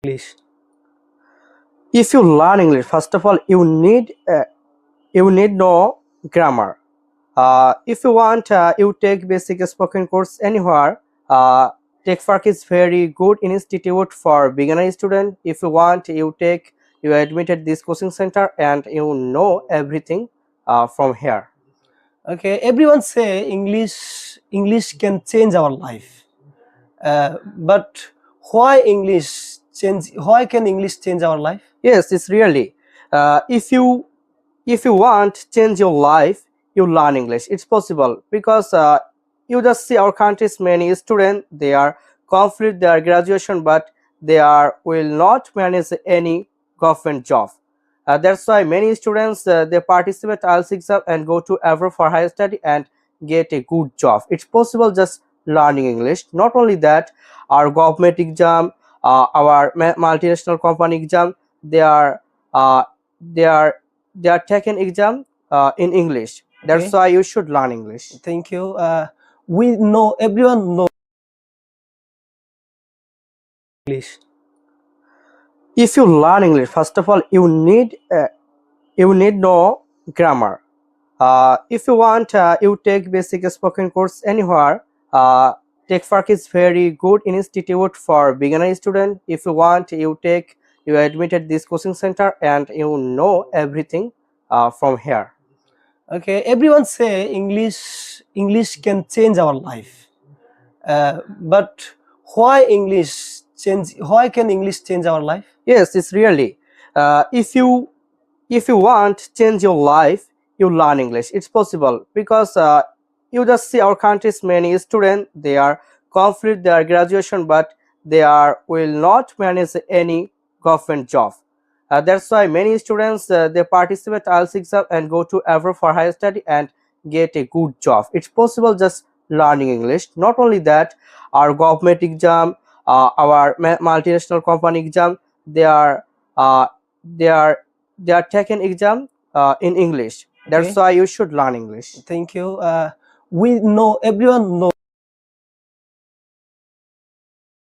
English. If you learn English, first of all, you need know grammar. If you want, you take basic spoken course anywhere. TechFark is very good institute for beginner student. If you want, you admitted this coaching center and you know everything from here. Okay, everyone say English can change our life. But why can English change our life? Yes, it's really. If you want change your life, you learn English. It's possible because you just see our country's many students, they are complete their graduation, but will not manage any government job. That's why many students they participate IELTS exam and go to abroad for higher study and get a good job. It's possible just learning English. Not only that, our government exam, our multinational company exam, they are uh, they are they are taken exam in English. That's Okay, why you should learn English. thank you. Everyone know English. If you learn English, first of all, you need know grammar. If you want, you take basic spoken course anywhere. TechFark is very good institute for beginner student. If you want, you admitted this coaching center and you know everything from here. Okay, everyone say English can change our life. But why can English change our life? Yes, it's really. If you want change your life, you learn English. It's possible because you just see our country's many students, they are complete their graduation, but will not manage any government job. That's why many students they participate IELTS exam and go to abroad for higher study and get a good job. It's possible just learning English. Not only that, our government exam, our multinational company exam, they are uh, they are they are taken exam in English. That's Okay, why you should learn English. thank you. Everyone know